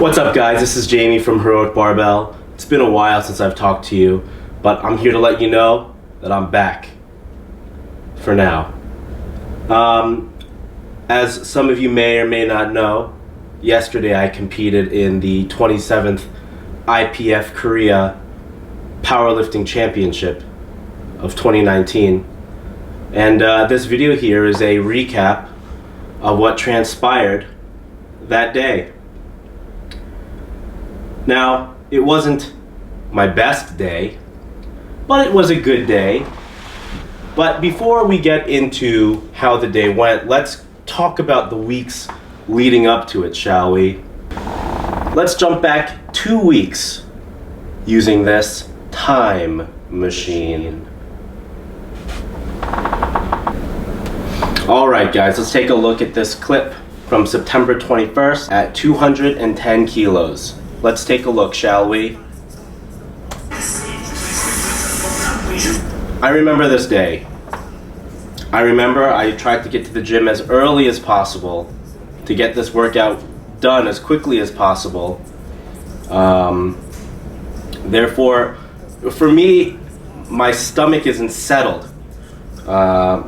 What's up guys, this is Jamie from Heroic Barbell. It's been a while since I've talked to you, but I'm here to let you know that I'm back. For now. As some of you may or may not know, yesterday I competed in the 27th IPF Korea Powerlifting Championship of 2019. And this video here is a recap of what transpired that day. Now, it wasn't my best day, but it was a good day. But before we get into how the day went, let's talk about the weeks leading up to it, shall we? Let's jump back 2 weeks using this time machine. Alright guys, let's take a look at this clip from September 21st at 210 kilos. Let's take a look, shall we? I remember this day. I remember I tried to get to the gym as early as possible to get this workout done as quickly as possible. Therefore, for me, my stomach isn't settled. That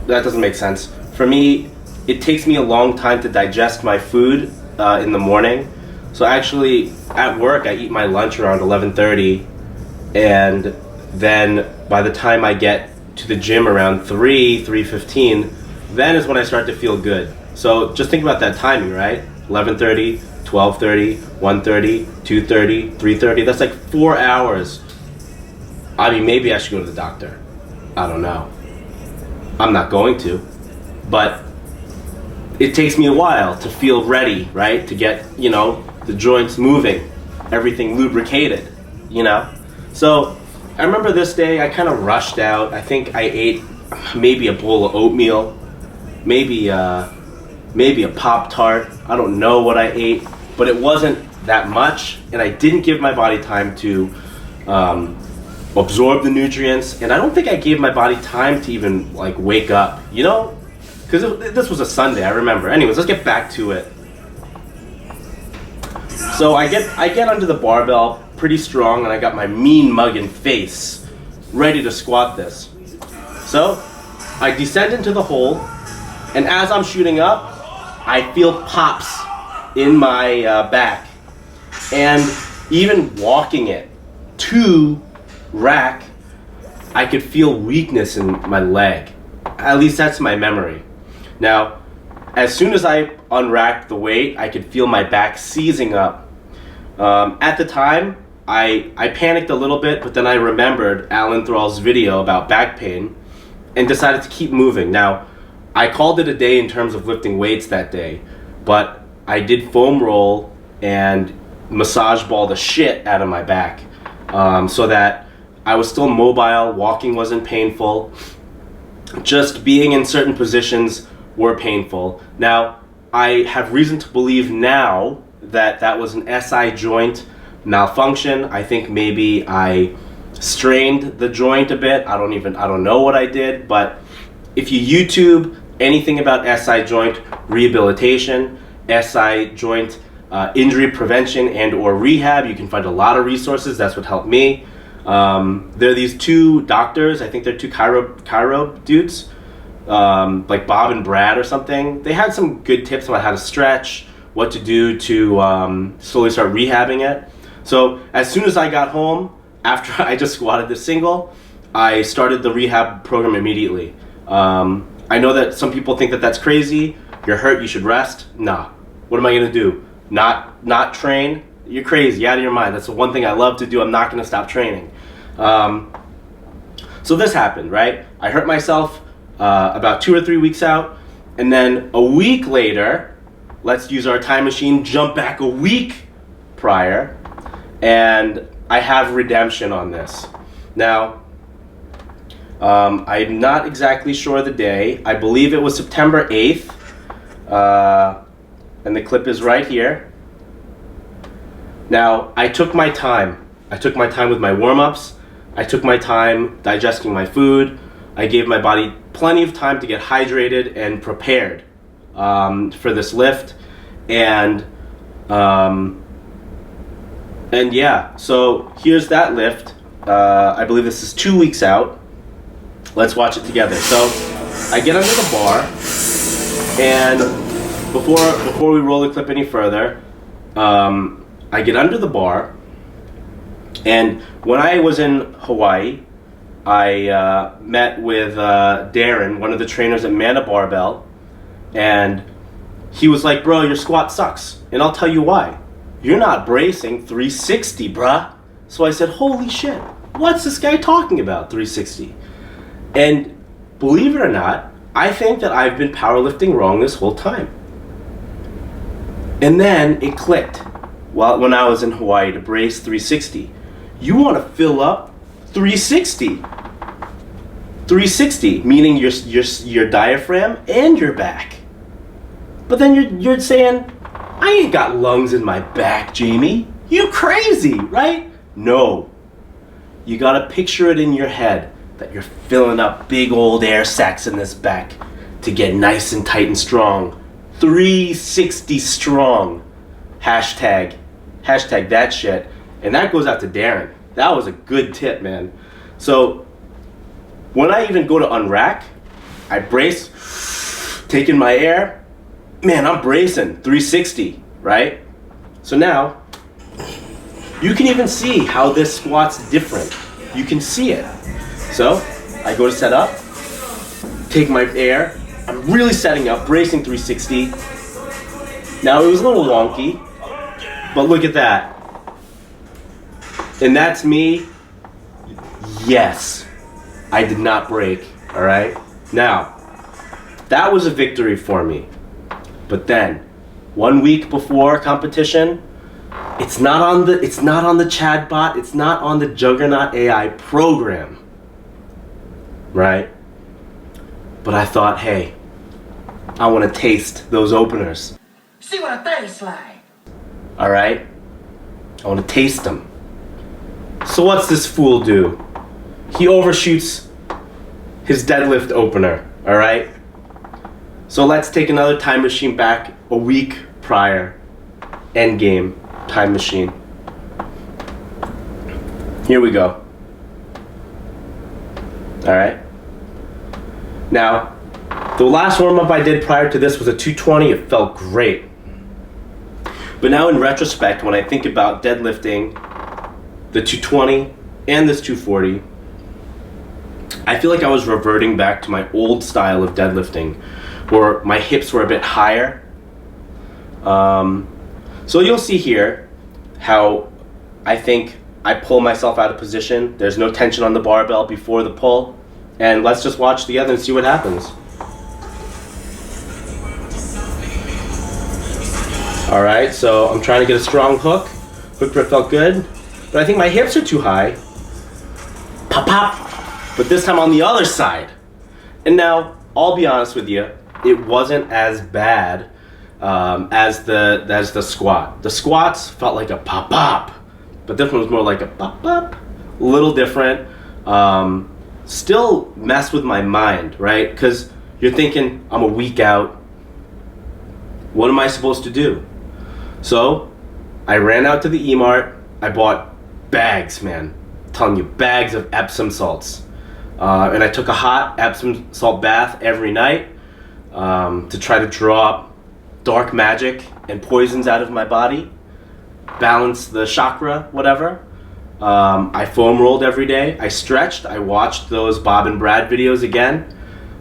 doesn't make sense. For me, it takes me a long time to digest my food in the morning. So actually, at work, I eat my lunch around 11:30, and then by the time I get to the gym around 3:15, then is when I start to feel good. So just think about that timing, right? 11:30, 12:30, 1:30, 2:30, 3:30. That's like 4 hours. I mean, maybe I should go to the doctor. I don't know. I'm not going to, but it takes me a while to feel ready, right? To get, the joints moving, everything lubricated, So I remember this day I kind of rushed out. I think I ate maybe a bowl of oatmeal, maybe a Pop-Tart. I don't know what I ate, but it wasn't that much, and I didn't give my body time to absorb the nutrients, and I don't think I gave my body time to even wake up, because this was a Sunday, I remember. Anyways, let's get back to it. So I get under the barbell pretty strong, and I got my mean mugging face ready to squat this. So I descend into the hole, and as I'm shooting up, I feel pops in my back, and even walking it to rack, I could feel weakness in my leg. At least that's my memory. Now, as soon as I unracked the weight, I could feel my back seizing up. At the time, I panicked a little bit, but then I remembered Alan Thrall's video about back pain and decided to keep moving. Now, I called it a day in terms of lifting weights that day, but I did foam roll and massage ball the shit out of my back so that I was still mobile, walking wasn't painful, just being in certain positions were painful. Now, I have reason to believe now that that was an SI joint malfunction. I think maybe I strained the joint a bit. I don't know what I did, but if you YouTube anything about SI joint rehabilitation, SI joint injury prevention and or rehab, you can find a lot of resources. That's what helped me. There are these two doctors, I think they're two chiro dudes, like Bob and Brad or something. They had some good tips about how to stretch, what to do to slowly start rehabbing it. So as soon as I got home, after I just squatted the single, I started the rehab program immediately. I know that some people think that that's crazy. You're hurt, you should rest. Nah. What am I gonna do? Not train? You're crazy, out of your mind. That's the one thing I love to do. I'm not gonna stop training. So this happened, right? I hurt myself about 2 or 3 weeks out, and then a week later, let's use our time machine, jump back a week prior, and I have redemption on this. Now, I'm not exactly sure the day. I believe it was September 8th, and the clip is right here. Now, I took my time. I took my time with my warm-ups. I took my time digesting my food. I gave my body plenty of time to get hydrated and prepared for this lift. And And yeah, so here's that lift. I believe this is 2 weeks out. Let's watch it together. So I get under the bar, and before we roll the clip any further, I get under the bar, and when I was in Hawaii, I met with Darren, one of the trainers at Mana Barbell, and he was like, bro, your squat sucks. And I'll tell you why. You're not bracing 360, bruh. So I said, holy shit, what's this guy talking about, 360? And believe it or not, I think that I've been powerlifting wrong this whole time. And then it clicked when I was in Hawaii to brace 360. You want to fill up 360. 360, meaning your diaphragm and your back. But then you're saying, I ain't got lungs in my back, Jamie. You crazy, right? No. You gotta picture it in your head that you're filling up big old air sacs in this back to get nice and tight and strong. 360 strong. Hashtag that shit. And that goes out to Darren. That was a good tip, man. So when I even go to unrack, I brace, take in my air. Man, I'm bracing 360, right? So now, you can even see how this squat's different. You can see it. So, I go to set up, take my air, I'm really setting up, bracing 360. Now, it was a little wonky, but look at that. And that's me. Yes, I did not break, all right? Now, that was a victory for me. But then, 1 week before competition, it's not on the chatbot, it's not on the Juggernaut AI program, right? But I thought, hey, I want to taste those openers. See what a thing's like. All right, I want to taste them. So what's this fool do? He overshoots his deadlift opener. All right. So let's take another time machine back a week prior. Endgame time machine. Here we go. Alright. Now, the last warm-up I did prior to this was a 220. It felt great. But now in retrospect, when I think about deadlifting the 220 and this 240, I feel like I was reverting back to my old style of deadlifting, where my hips were a bit higher. So you'll see here how I think I pull myself out of position. There's no tension on the barbell before the pull. And let's just watch together and see what happens. All right, so I'm trying to get a strong hook. Hook grip felt good, but I think my hips are too high. Pop, pop, but this time on the other side. And now, I'll be honest with you, it wasn't as bad as the squat. The squats felt like a pop pop, but this one was more like a pop pop. A little different. Still mess with my mind, right? Because you're thinking, I'm a week out. What am I supposed to do? So I ran out to the E-Mart. I bought bags, man. I'm telling you, bags of Epsom salts. And I took a hot Epsom salt bath every night to try to draw up dark magic and poisons out of my body, balance the chakra, whatever. I foam rolled every day. I stretched. I watched those Bob and Brad videos again.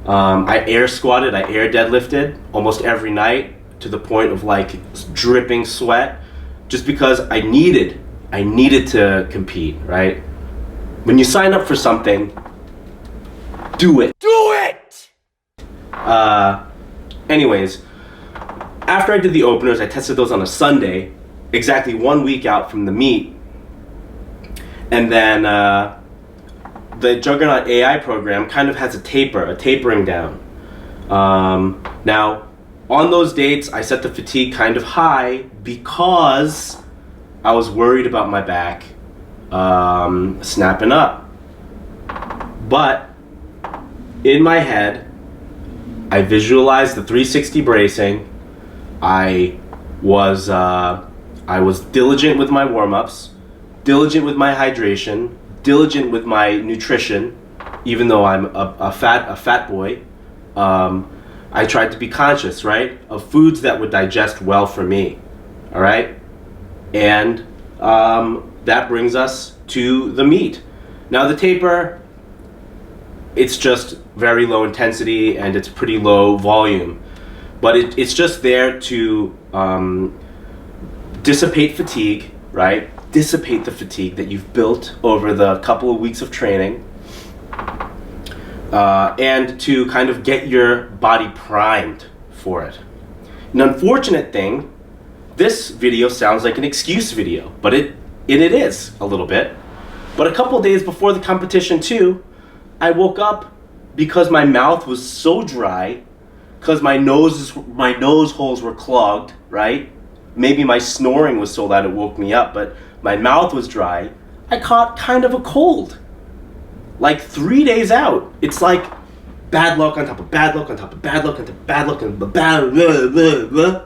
I air squatted. I air deadlifted almost every night to the point of like dripping sweat, just because I needed to compete, right? When you sign up for something, do it. Do it! Anyways, after I did the openers, I tested those on a Sunday, exactly 1 week out from the meet. And then the Juggernaut AI program kind of has a tapering down. Now, on those dates, I set the fatigue kind of high because I was worried about my back snapping up. But in my head, I visualized the 360 bracing. I was I was diligent with my warm-ups, diligent with my hydration, diligent with my nutrition, even though I'm a fat boy. I tried to be conscious, right, of foods that would digest well for me, all right? And that brings us to the meet. Now the taper, it's just very low intensity and it's pretty low volume, but it's just there to dissipate fatigue, right? Dissipate the fatigue that you've built over the couple of weeks of training, and to kind of get your body primed for it. An unfortunate thing, this video sounds like an excuse video, but it is a little bit. But a couple days before the competition too, I woke up because my mouth was so dry, because my nose holes were clogged, right? Maybe my snoring was so loud it woke me up, but my mouth was dry. I caught kind of a cold. Like 3 days out. It's like bad luck on top of bad luck on top of bad luck on top of bad luck and bad blah.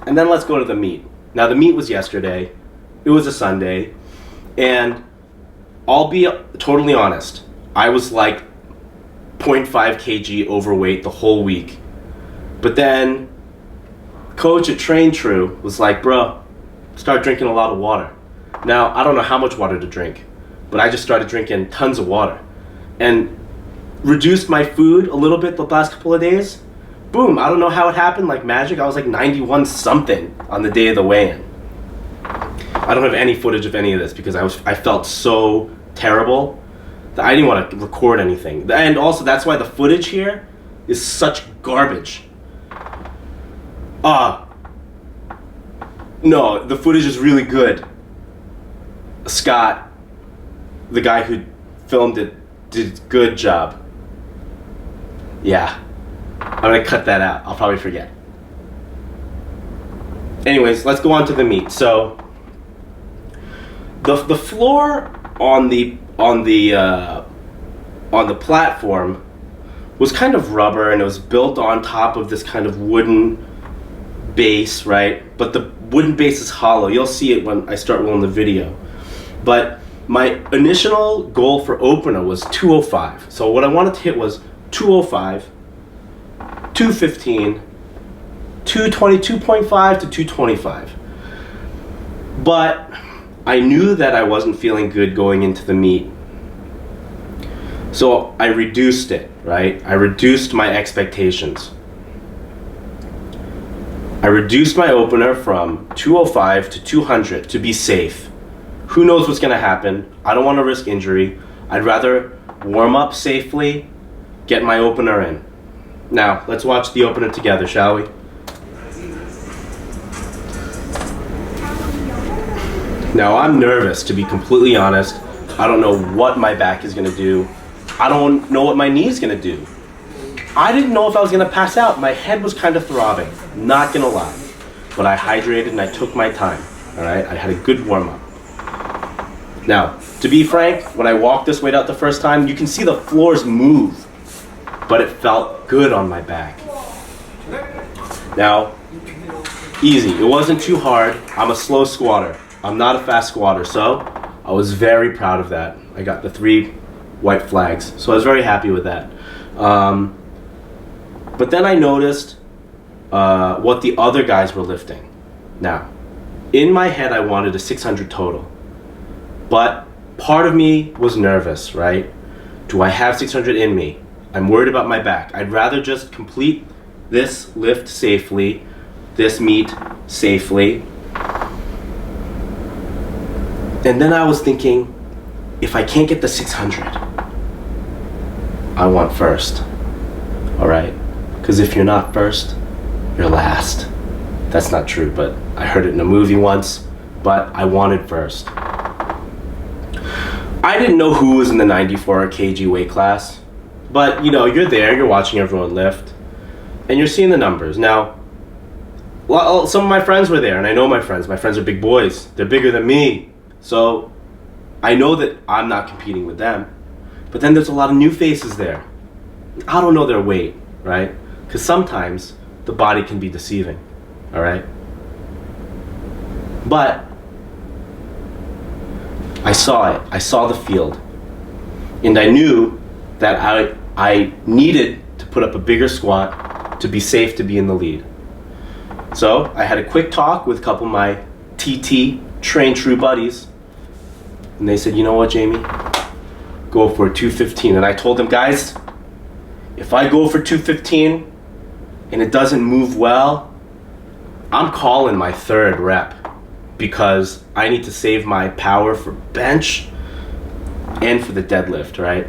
And then let's go to the meet. Now the meet was yesterday. It was a Sunday. And I'll be totally honest. I was like 0.5 kg overweight the whole week. But then coach at Train True was like, bro, start drinking a lot of water. Now, I don't know how much water to drink, but I just started drinking tons of water and reduced my food a little bit the last couple of days. Boom, I don't know how it happened, like magic. I was like 91 something on the day of the weigh-in. I don't have any footage of any of this because I felt so terrible that I didn't want to record anything. And also that's why the footage here is such garbage. No, the footage is really good. Scott, the guy who filmed it, did a good job. Yeah, I'm gonna cut that out. I'll probably forget. Anyways, let's go on to the meet. So the floor on the platform was kind of rubber, and it was built on top of this kind of wooden base, right? But the wooden base is hollow. You'll see it when I start rolling the video. But my initial goal for opener was 205. So what I wanted to hit was 205, 215, 222.5 to 225. But I knew that I wasn't feeling good going into the meet. So I reduced it, right? I reduced my expectations. I reduced my opener from 205 to 200 to be safe. Who knows what's gonna happen? I don't wanna risk injury. I'd rather warm up safely, get my opener in. Now, let's watch the opener together, shall we? Now, I'm nervous, to be completely honest. I don't know what my back is gonna do. I don't know what my knee is gonna do. I didn't know if I was gonna pass out. My head was kind of throbbing, not gonna lie. But I hydrated and I took my time, all right? I had a good warm up. Now, to be frank, when I walked this weight out the first time, you can see the floors move, but it felt good on my back. Now, easy, it wasn't too hard. I'm a slow squatter. I'm not a fast squatter, so I was very proud of that. I got the 3 white flags, so I was very happy with that. But then I noticed what the other guys were lifting. Now, in my head, I wanted a 600 total. But part of me was nervous, right? Do I have 600 in me? I'm worried about my back. I'd rather just complete this lift safely, this meet safely. And then I was thinking, if I can't get the 600, I want first, all right? Because if you're not first, you're last. That's not true, but I heard it in a movie once, but I wanted first. I didn't know who was in the 94 kg weight class, but you know, you're there, you're watching everyone lift, and you're seeing the numbers. Now, well, some of my friends were there, and I know my friends are big boys. They're bigger than me, so I know that I'm not competing with them. But then there's a lot of new faces there. I don't know their weight, right? Because sometimes the body can be deceiving, all right? But I saw it. I saw the field. And I knew that I needed to put up a bigger squat to be safe to be in the lead. So I had a quick talk with a couple of my TT train true buddies. And they said, you know what, Jamie? Go for a 215. And I told them, guys, if I go for 215 and it doesn't move well, I'm calling my third rep because I need to save my power for bench and for the deadlift, right?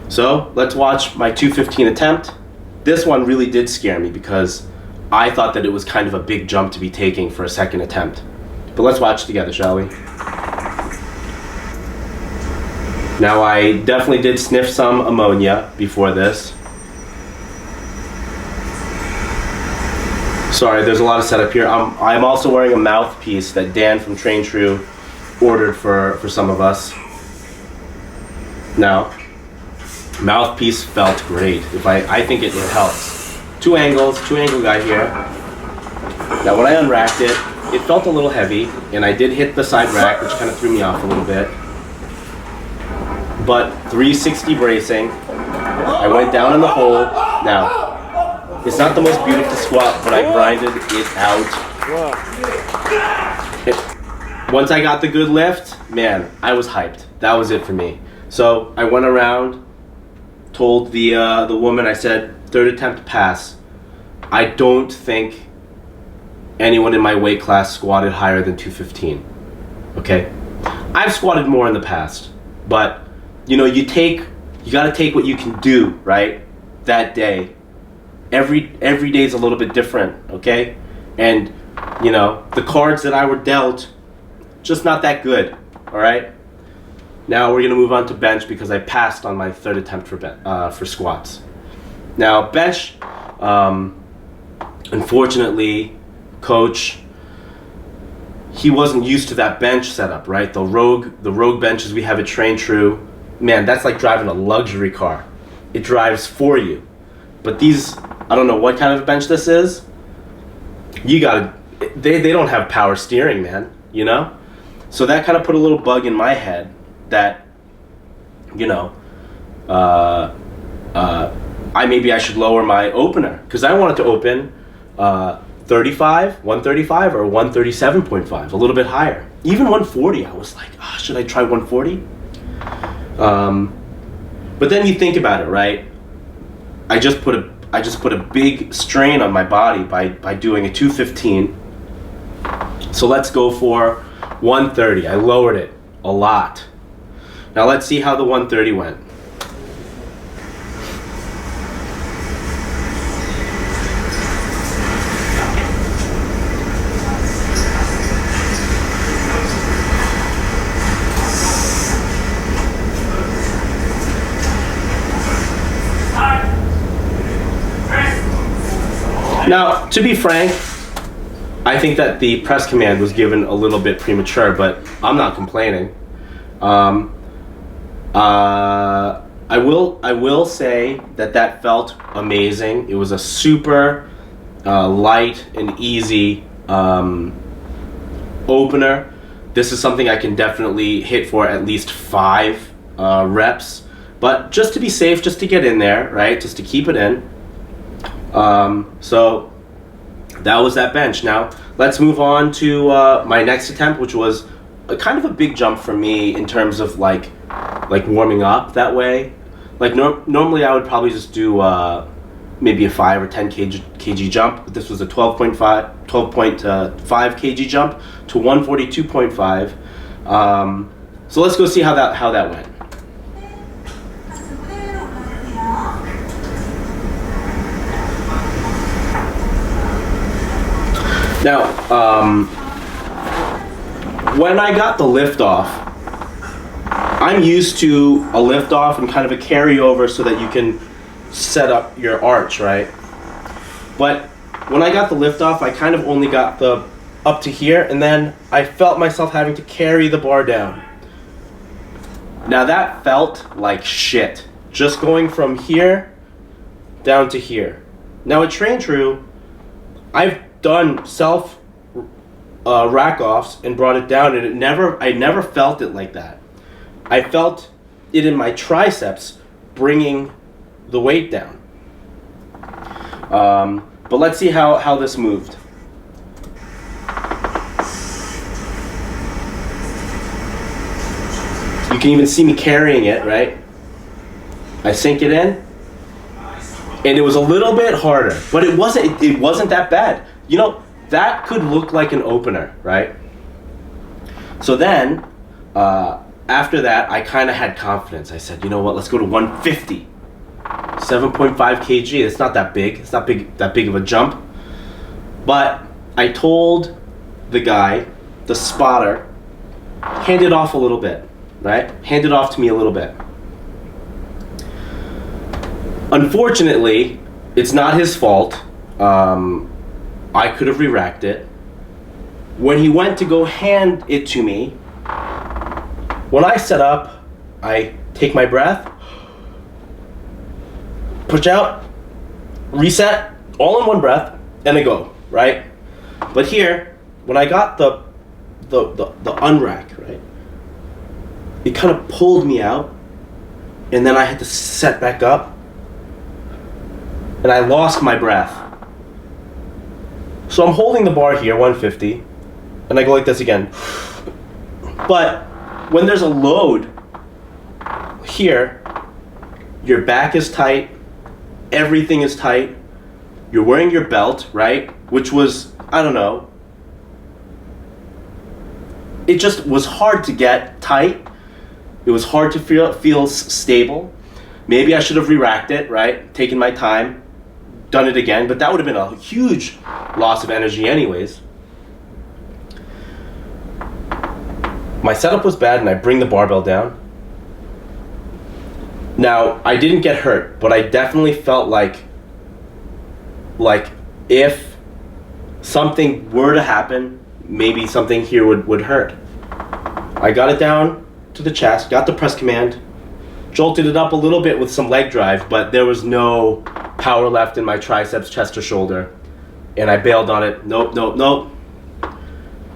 So let's watch my 215 attempt. This one really did scare me because I thought that it was kind of a big jump to be taking for a second attempt. But let's watch together, shall we? Now, I definitely did sniff some ammonia before this. Sorry, there's a lot of setup here. I'm also wearing a mouthpiece that Dan from Train True ordered for some of us. Now, mouthpiece felt great. I think it helps. Two angle guy here. Now when I unracked it, it felt a little heavy, and I did hit the side rack, which kind of threw me off a little bit. But 360 bracing, I went down in the hole. Now, it's not the most beautiful squat, but I grinded it out. Once I got the good lift, man, I was hyped. That was it for me. So I went around, told the woman, I said, third attempt pass. I don't think anyone in my weight class squatted higher than 215. Okay? I've squatted more in the past, but you know, you gotta take what you can do, right? That day. Every day is a little bit different, okay? And you know, the cards that I were dealt, just not that good, all right? Now we're gonna move on to bench because I passed on my third attempt for squats. Now bench, unfortunately, coach, he wasn't used to that bench setup, right? The rogue benches we have at Train True, man, that's like driving a luxury car. It drives for you. But these, I don't know what kind of a bench this is. They don't have power steering, man, you know? So that kind of put a little bug in my head that, you know, maybe I should lower my opener, because I wanted to open 135 or 137.5, a little bit higher. Even 140, I was like, oh, should I try 140? But then you think about it, right? I just put a big strain on my body by doing a 215. So let's go for 130. I lowered it a lot. Now let's see how the 130 went. Now, to be frank, I think that the press command was given a little bit premature, but I'm not complaining. I will say that felt amazing. It was a super light and easy opener. This is something I can definitely hit for at least 5 reps, but just to be safe, just to get in there, right? Just to keep it in. So that was that bench. Now let's move on to my next attempt, which was kind of a big jump for me in terms of like warming up that way. Like normally I would probably just do maybe a 5 or 10 kg jump, but this was a 12.5 kg jump to 142.5. So let's go see how that went. Now, when I got the lift off, I'm used to a lift off and kind of a carryover so that you can set up your arch, right? But when I got the lift off, I kind of only got the up to here, and then I felt myself having to carry the bar down. Now that felt like shit, just going from here down to here. Now at Train True, I've done self rack offs and brought it down, and I never felt it like that. I felt it in my triceps bringing the weight down. But let's see how this moved. You can even see me carrying it, right? I sink it in, and it was a little bit harder, but it wasn't that bad. You know, that could look like an opener, right? So then, after that, I kind of had confidence. I said, you know what, let's go to 150. 7.5 kg, it's not that big. It's not that big of a jump. But I told the guy, the spotter, hand it off a little bit, right? Hand it off to me a little bit. Unfortunately, it's not his fault. I could have re-racked it. When he went to go hand it to me, when I set up, I take my breath, push out, reset, all in one breath, and I go, right? But here, when I got the unrack, right, it kind of pulled me out, and then I had to set back up, and I lost my breath. So I'm holding the bar here, 150, and I go like this again. But when there's a load here, your back is tight, everything is tight, you're wearing your belt, right? Which was, I don't know, it just was hard to get tight. It was hard to feel stable. Maybe I should have re-racked it, right? Taken my time, done it again, but that would have been a huge loss of energy anyways. My setup was bad, and I bring the barbell down. Now, I didn't get hurt, but I definitely felt like if something were to happen, maybe something here would hurt. I got it down to the chest, got the press command, jolted it up a little bit with some leg drive, but there was no power left in my triceps, chest, or shoulder. And I bailed on it. Nope.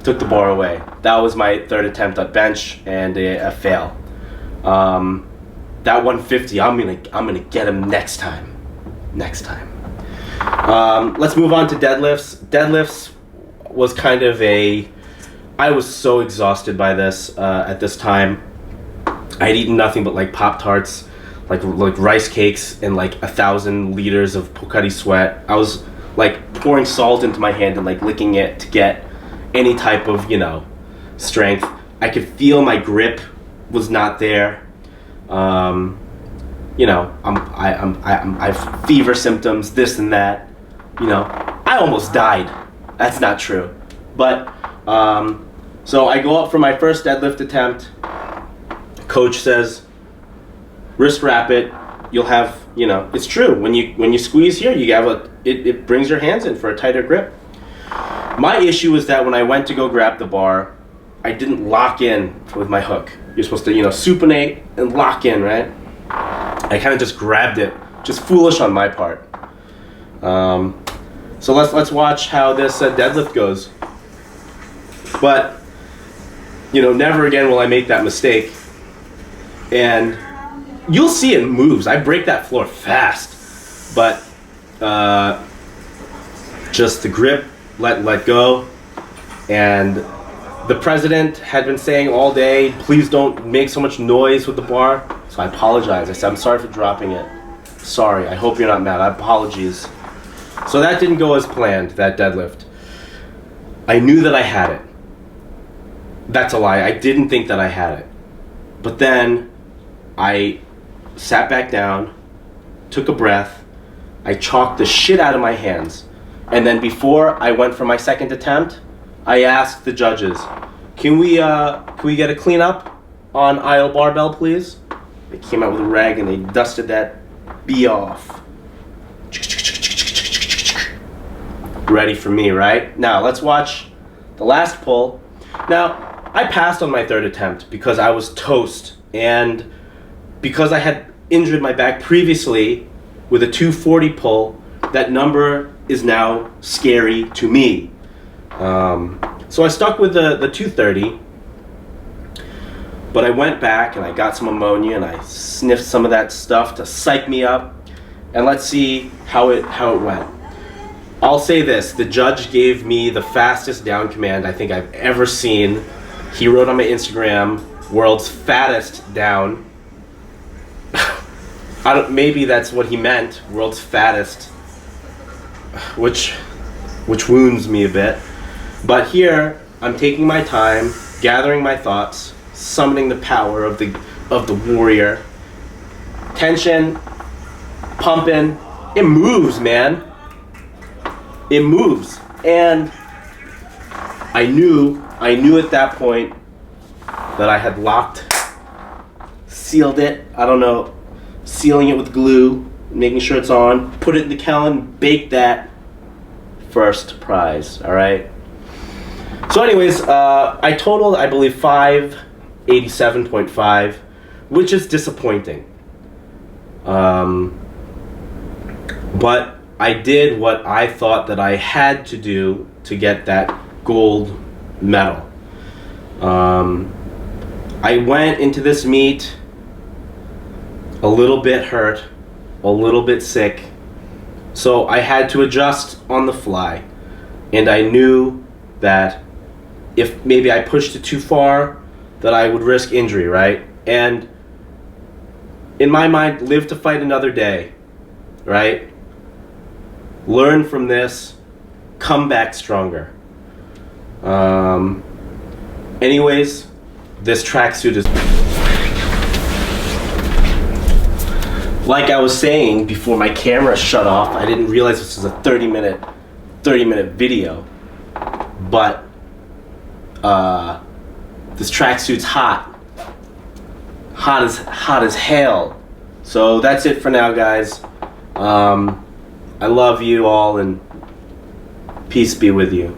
Took the bar away. That was my third attempt at bench and a fail. That 150, I'm gonna get him next time. Let's move on to deadlifts. Deadlifts was kind of I was so exhausted by this at this time. I had eaten nothing but like Pop-Tarts, like rice cakes, and like 1,000 liters of Pocari Sweat. I was like pouring salt into my hand and like licking it to get any type of, strength. I could feel my grip was not there. I have fever symptoms, this and that. I almost died. That's not true. But so I go up for my first deadlift attempt. Coach says, wrist wrap it. You'll have, it's true. When you squeeze here, you have it brings your hands in for a tighter grip. My issue is that when I went to go grab the bar, I didn't lock in with my hook. You're supposed to, supinate and lock in, right? I kind of just grabbed it. Just foolish on my part. So let's watch how this deadlift goes. But, never again will I make that mistake. And you'll see it moves. I break that floor fast. But just the grip, let go. And the president had been saying all day, please don't make so much noise with the bar. So I apologize. I said, I'm sorry for dropping it. Sorry, I hope you're not mad. Apologies. So that didn't go as planned, that deadlift. I knew that I had it. That's a lie. I didn't think that I had it. But then I sat back down, took a breath, I chalked the shit out of my hands. And then before I went for my second attempt, I asked the judges, can we get a cleanup on aisle barbell, please? They came out with a rag and they dusted that B off. Ready for me, right? Now let's watch the last pull. Now, I passed on my third attempt because I was toast, and because I had injured my back previously with a 240 pull, that number is now scary to me. So I stuck with the 230, but I went back and I got some ammonia and I sniffed some of that stuff to psych me up, and let's see how it went. I'll say this, the judge gave me the fastest down command I think I've ever seen. He wrote on my Instagram, world's fattest down. Maybe that's what he meant, world's fattest, which wounds me a bit. But here, I'm taking my time, gathering my thoughts, summoning the power of the warrior. Tension, pumping, it moves, man. It moves. And I knew at that point that I had sealed it, I don't know, sealing it with glue, making sure it's on, put it in the kiln, bake that, first prize, all right? So anyways, I totaled, I believe, 587.5, which is disappointing. But I did what I thought that I had to do to get that gold medal. I went into this meet a little bit hurt, a little bit sick, so I had to adjust on the fly, and I knew that if maybe I pushed it too far, that I would risk injury, right? And in my mind, live to fight another day, right? Learn from this, come back stronger. Anyways, this tracksuit is... Like I was saying before my camera shut off, I didn't realize this was a 30-minute video, but this tracksuit's hot as hell. So that's it for now, guys. I love you all, and peace be with you.